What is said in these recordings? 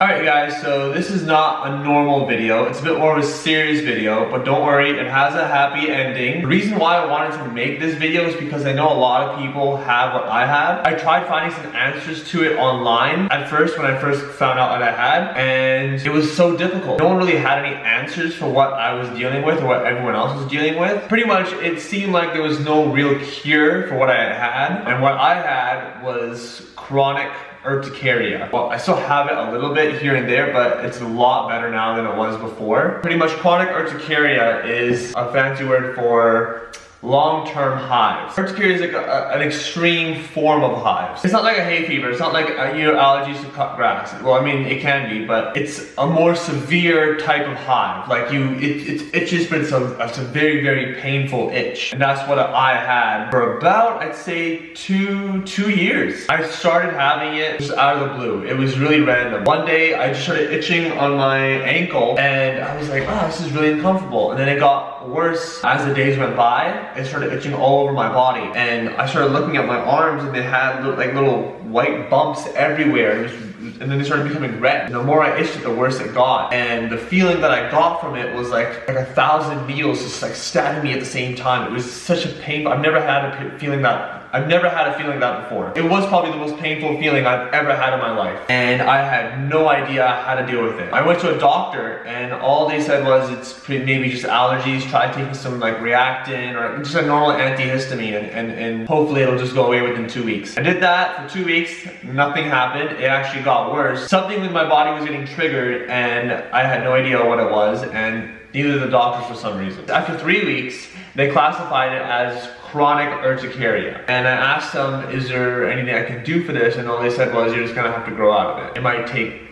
Alright guys, so this is not a normal video, it's a bit more of a serious video, but don't worry, it has a happy ending. The reason why I wanted to make this video is because I know a lot of people have what I have. I tried finding some answers to it online at first when I first found out what I had, and it was so difficult. No one really had any answers for what I was dealing with or what everyone else was dealing with. Pretty much, it seemed like there was no real cure for what I had, and what I had was chronic urticaria. Well, I still have it a little bit here and there, but it's a lot better now than it was before. Pretty much chronic urticaria is a fancy word for long-term hives. Urticaria is like an extreme form of hives. It's not like a hay fever, it's not like your allergies to cut grass. Well, I mean, it can be, but it's a more severe type of hive. Like it itches, but it's a very, very painful itch. And that's what I had for about, I'd say, two years. I started having it just out of the blue. It was really random. One day, I just started itching on my ankle, and I was like, oh, this is really uncomfortable. And then it got worse as the days went by. It started itching all over my body, and I started looking at my arms, and they had little white bumps everywhere, and then they started becoming red. And the more I itched it, the worse it got. And the feeling that I got from it was like 1,000 needles just like stabbing me at the same time. It was such a painful. I've never had a feeling that before. It was probably the most painful feeling I've ever had in my life, and I had no idea how to deal with it. I went to a doctor, and all they said was it's maybe just allergies. Try taking some like Reactin or just a normal antihistamine, and hopefully it'll just go away within 2 weeks. I did that for 2 weeks. Nothing happened. It actually got worse. Something with my body was getting triggered, and I had no idea what it was, and neither did the doctors for some reason. After 3 weeks, they classified it as chronic urticaria. And I asked them, is there anything I can do for this? And all they said was, you're just gonna have to grow out of it. It might take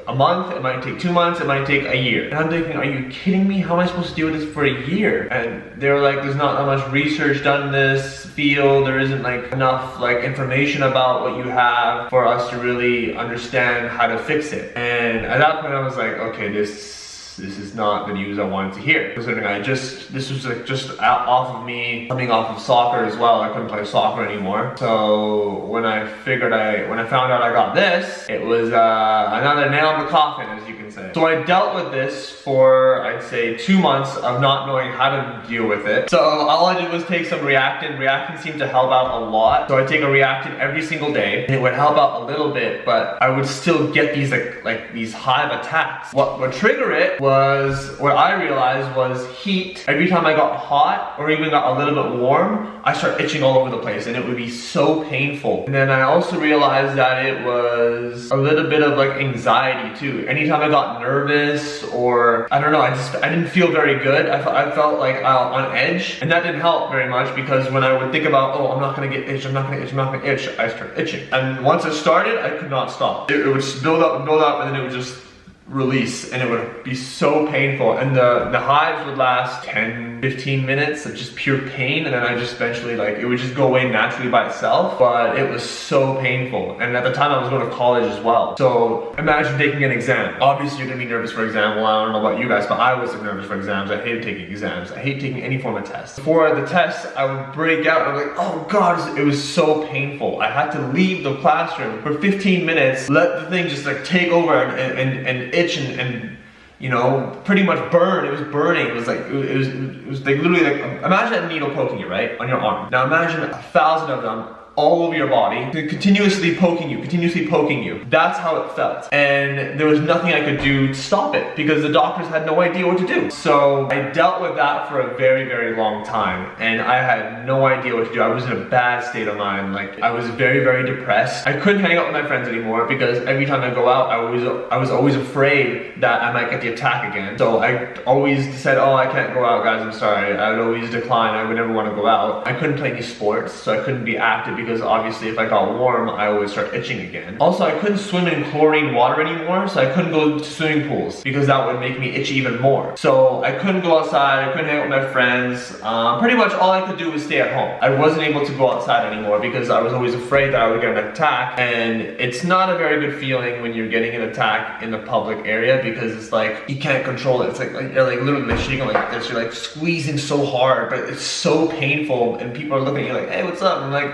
a month, it might take 2 months, it might take a year. And I'm thinking, are you kidding me? How am I supposed to deal with this for a year? And they were like, there's not that much research done in this field. There isn't like enough like information about what you have for us to really understand how to fix it. And at that point I was like, okay, this is not the news I wanted to hear. Considering this was like just off of me coming off of soccer as well. I couldn't play soccer anymore. So when I found out I got this, it was another nail in the coffin, as you can say. So I dealt with this for, I'd say, 2 months of not knowing how to deal with it. So all I did was take some Reactin. Reactin seemed to help out a lot. So I take a Reactin every single day, and it would help out a little bit, but I would still get these like these hive attacks. What would trigger it was, what I realized was heat. Every time I got hot or even got a little bit warm, I start itching all over the place, and it would be so painful. And then I also realized that it was a little bit of like anxiety too. Anytime I got nervous, or I don't know, I didn't feel very good. I felt like on edge, and that didn't help very much, because when I would think about, oh, I'm not gonna get itched, I'm not gonna itch, I start itching. And once it started, I could not stop. It would just build up and build up, and then it would just release, and it would be so painful, and the hives would last 10-15 minutes of just pure pain, and then I just eventually, like, it would just go away naturally by itself. But it was so painful, and at the time I was going to college as well. So imagine taking an exam. Obviously you're gonna be nervous for exam. Well, I don't know about you guys, but I was nervous for exams. I hated taking exams. I hate taking any form of test. Before the test, I would break out, and I'm like, oh god, it was so painful. I had to leave the classroom for 15 minutes, let the thing just like take over and itch and you know, pretty much burn. It was burning. It was like like literally like, imagine a needle poking you, right, on your arm. Now imagine 1,000 of them all over your body, continuously poking you. That's how it felt. And there was nothing I could do to stop it, because the doctors had no idea what to do. So I dealt with that for a very, very long time, and I had no idea what to do. I was in a bad state of mind. Like, I was very, very depressed. I couldn't hang out with my friends anymore, because every time I go out, I was always afraid that I might get the attack again. So I always said, oh, I can't go out, guys, I'm sorry. I would always decline. I would never want to go out. I couldn't play any sports, so I couldn't be active, because obviously if I got warm, I would start itching again. Also, I couldn't swim in chlorine water anymore, so I couldn't go to swimming pools, because that would make me itch even more. So I couldn't go outside, I couldn't hang out with my friends. Pretty much all I could do was stay at home. I wasn't able to go outside anymore, because I was always afraid that I would get an attack, and it's not a very good feeling when you're getting an attack in the public area, because it's like, you can't control it. It's like you're like literally shaking like this, you're like squeezing so hard, but it's so painful, and people are looking at you like, hey, what's up? And I'm like,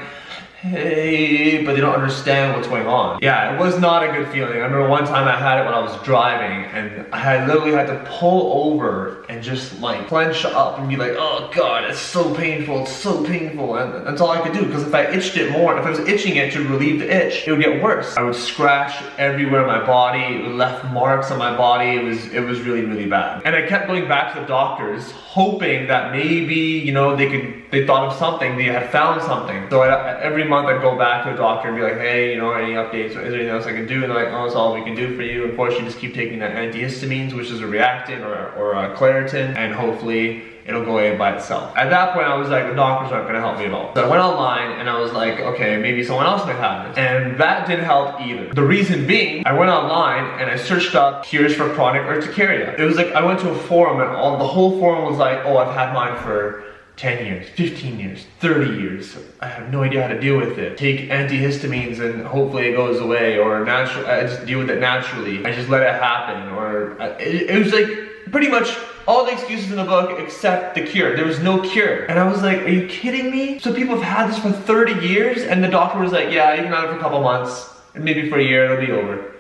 hey, but they don't understand what's going on. Yeah, it was not a good feeling. I remember one time I had it when I was driving, and I literally had to pull over and just like clench up and be like, oh God, it's so painful, it's so painful. And that's all I could do, because if I itched it more, if I was itching it to relieve the itch, it would get worse. I would scratch everywhere in my body, it left marks on my body, it was really, really bad. And I kept going back to the doctors, hoping that maybe, you know, they thought of something, they had found something. So every month I'd go back to the doctor and be like, hey, you know, any updates? Is there anything else I can do? And they're like, oh, that's all we can do for you. Unfortunately, just keep taking that antihistamines, which is a reactant or a Claritin, and hopefully it'll go away by itself. At that point, I was like, the doctors aren't gonna help me at all. So I went online and I was like, okay, maybe someone else might have this. And that didn't help either. The reason being, I went online and I searched up cures for chronic urticaria. It was like, I went to a forum and the whole forum was like, oh, I've had mine for 10 years, 15 years, 30 years. I have no idea how to deal with it. Take antihistamines and hopefully it goes away, or I just deal with it naturally. I just let it happen, or it was like pretty much all the excuses in the book except the cure. There was no cure. And I was like, are you kidding me? So people have had this for 30 years and the doctor was like, yeah, you can have it for a couple months and maybe for a year it'll be over.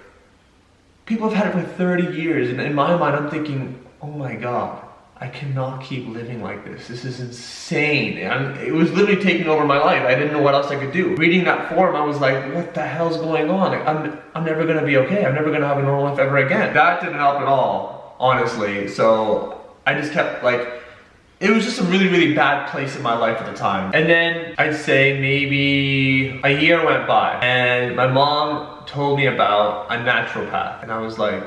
People have had it for 30 years, and in my mind I'm thinking, oh my God, I cannot keep living like this. This is insane. And it was literally taking over my life. I didn't know what else I could do. Reading that forum, I was like, what the hell's going on? Like, I'm never gonna be okay. I'm never gonna have a normal life ever again. That didn't help at all, honestly. So I just kept like, it was just a really, really bad place in my life at the time. And then I'd say maybe a year went by and my mom told me about a naturopath. And I was like,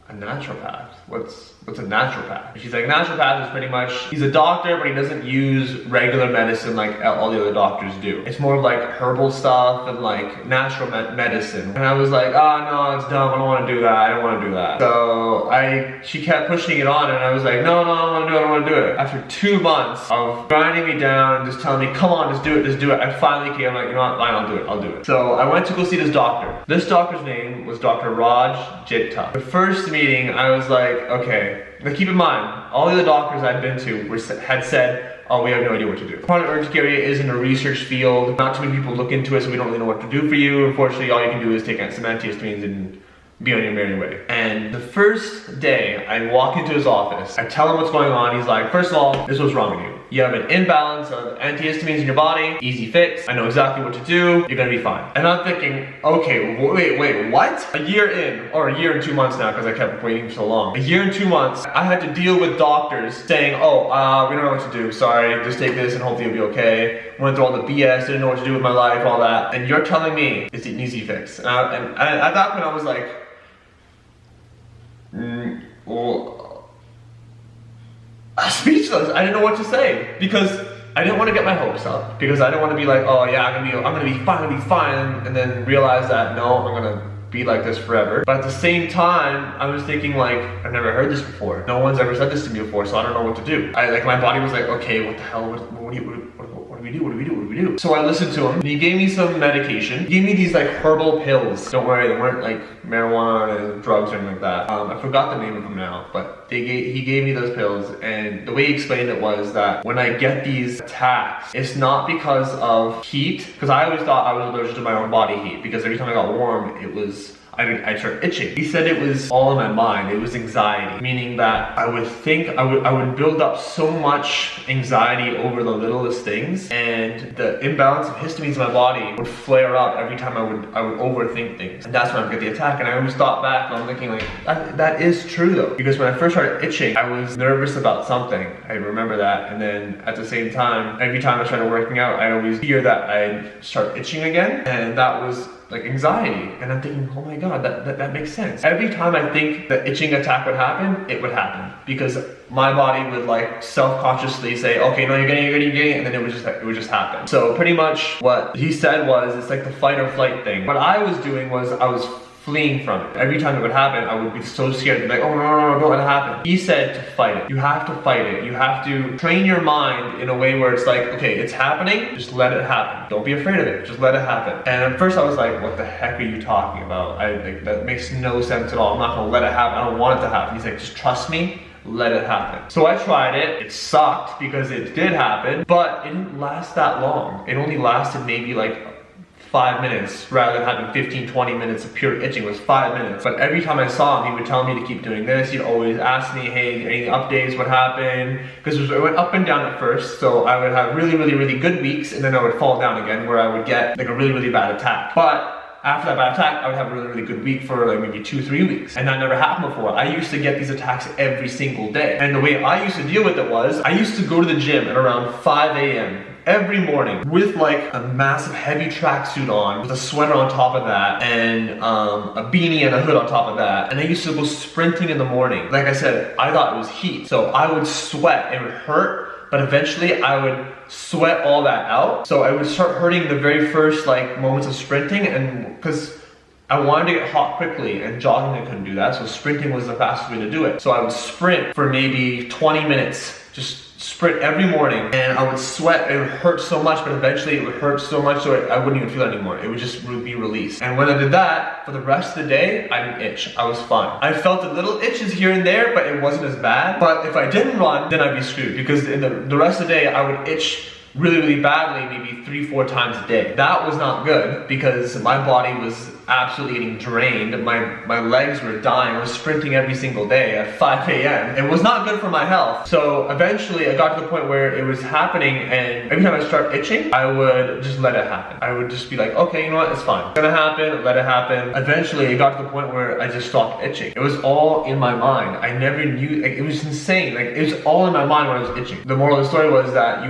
a naturopath? What's a naturopath? She's like, naturopath is pretty much, he's a doctor, but he doesn't use regular medicine like all the other doctors do. It's more of like herbal stuff and like natural medicine. And I was like, oh no, it's dumb, I don't want to do that, I don't want to do that. So she kept pushing it on and I was like, no, I don't want to do it, I don't want to do it. After 2 months of grinding me down and just telling me, come on, just do it, I finally came, I'm like, you know what, fine, I'll do it. So I went to go see this doctor. This doctor's name was Dr. Raj Jitta. The first meeting, I was like, okay, now keep in mind, all the other doctors I'd been to had said, oh, we have no idea what to do. Chronic urticaria isn't a research field. Not too many people look into it, so we don't really know what to do for you. Unfortunately, all you can do is take some antihistamines and be on your merry way. And the first day I walk into his office, I tell him what's going on. He's like, first of all, this is what's wrong with you. You have an imbalance of antihistamines in your body, easy fix. I know exactly what to do, you're gonna be fine. And I'm thinking, okay, wait, what? A year in, or a year and 2 months now, because I kept waiting for so long. A year and 2 months, I had to deal with doctors saying, oh, we don't know what to do, sorry, just take this and hopefully you'll be okay. Went through all the BS, didn't know what to do with my life, all that. And you're telling me it's an easy fix. And at that point I was like, speechless. I didn't know what to say because I didn't want to get my hopes up, because I didn't want to be like, oh yeah, I'm gonna be fine, and then realize that no, I'm gonna be like this forever. But at the same time, I was thinking like, I've never heard this before. No one's ever said this to me before, so I don't know what to do. My body was like, okay, what the hell? What do we do? So I listened to him, and he gave me some medication. He gave me these like herbal pills. Don't worry, they weren't like marijuana and drugs or anything like that. I forgot the name of them now, but he gave me those pills, and the way he explained it was that when I get these attacks, it's not because of heat, because I always thought I was allergic to my own body heat, because every time I got warm, I started itching. He said it was all in my mind. It was anxiety, meaning that I would build up so much anxiety over the littlest things, and the imbalance of histamines in my body would flare up every time I would overthink things, and that's when I would get the attack. And I always thought back, and I'm thinking like, that is true though, because when I first started itching, I was nervous about something. I remember that, and then at the same time, every time I started working out, I always fear that I'd start itching again, and that was like anxiety. And I'm thinking, oh my God, that makes sense. Every time I think the itching attack would happen, it would happen, because my body would like self-consciously say, okay, no, you're getting it, and then it would just happen. So pretty much what he said was, it's like the fight or flight thing. What I was doing was I was fleeing from it. Every time it would happen, I would be so scared to be like, oh no, don't let it happen. He said to fight it. You have to fight it. You have to train your mind in a way where it's like, okay, it's happening, just let it happen. Don't be afraid of it, just let it happen. And at first I was like, what the heck are you talking about? That makes no sense at all. I'm not gonna let it happen. I don't want it to happen. He's like, just trust me, let it happen. So I tried it. It sucked because it did happen, but it didn't last that long. It only lasted maybe like 5 minutes rather than having 15-20 minutes of pure itching. It was 5 minutes. But every time I saw him, he would tell me to keep doing this. He'd always ask me, hey, any updates, what happened? Because it went up and down at first. So I would have really good weeks, and then I would fall down again where I would get like a really bad attack. But after that bad attack, I would have a really good week for like maybe 2-3 weeks. And that never happened before. I used to get these attacks every single day. And the way I used to deal with it was, I used to go to the gym at around 5 a.m. every morning with like a massive heavy tracksuit on, with a sweater on top of that, and a beanie and a hood on top of that. And I used to go sprinting in the morning. Like I said, I thought it was heat. So I would sweat, it would hurt, but eventually I would sweat all that out. So I would start hurting the very first like moments of sprinting, and because I wanted to get hot quickly, and jogging I couldn't do that, so sprinting was the fastest way to do it. So I would sprint for maybe 20 minutes, just sprint every morning, and I would sweat. It would hurt so much, but eventually it would hurt so much so I wouldn't even feel it anymore. It would just be released. And when I did that, for the rest of the day, I didn't itch. I was fine. I felt the little itches here and there, but it wasn't as bad. But if I didn't run, then I'd be screwed, because in the rest of the day, I would itch really badly, maybe 3-4 times a day. That was not good, because my body was absolutely getting drained. My legs were dying. I was sprinting every single day at 5 a.m. It was not good for my health. So eventually I got to the point where it was happening, and every time I start itching, I would just let it happen. I would just be like, okay, you know what, it's fine. It's gonna happen, let it happen. Eventually it got to the point where I just stopped itching. It was all in my mind. I never knew, like, it was insane. Like, it was all in my mind when I was itching. The moral of the story was that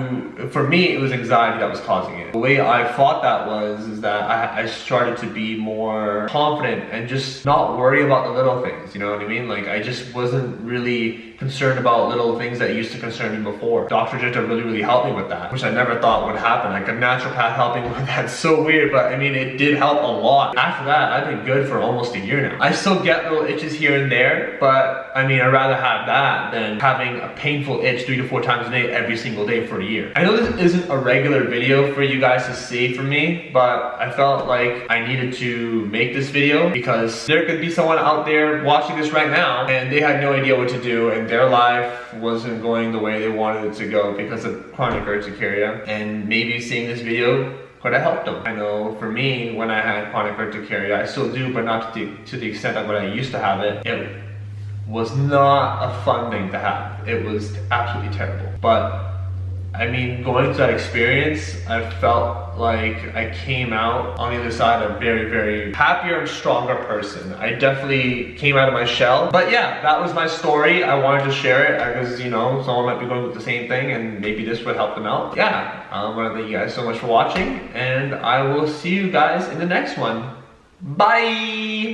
for me, it was anxiety that was causing it. The way I fought that is that I started to be more confident and just not worry about the little things, you know what I mean? Like, I just wasn't really concerned about little things that used to concern me before. Dr. Jita really helped me with that, which I never thought would happen. Like, a naturopath helping with that's so weird, but I mean, it did help a lot. After that, I've been good for almost a year now. I still get little itches here and there, but I mean, I'd rather have that than having a painful itch 3-4 times a day every single day for a year. I know this isn't a regular video for you guys to see from me, but I felt like I needed to make this video because there could be someone out there watching this right now and they had no idea what to do, and their life wasn't going the way they wanted it to go because of chronic urticaria, and maybe seeing this video could have helped them. I know for me, when I had chronic urticaria, I still do, but not to the extent of when I used to have it, it was not a fun thing to have. It was absolutely terrible. But I mean, going through that experience, I felt like I came out on the other side a very happier and stronger person. I definitely came out of my shell. But yeah, that was my story. I wanted to share it because, you know, someone might be going through the same thing and maybe this would help them out. Yeah, I want to thank you guys so much for watching, and I will see you guys in the next one. Bye!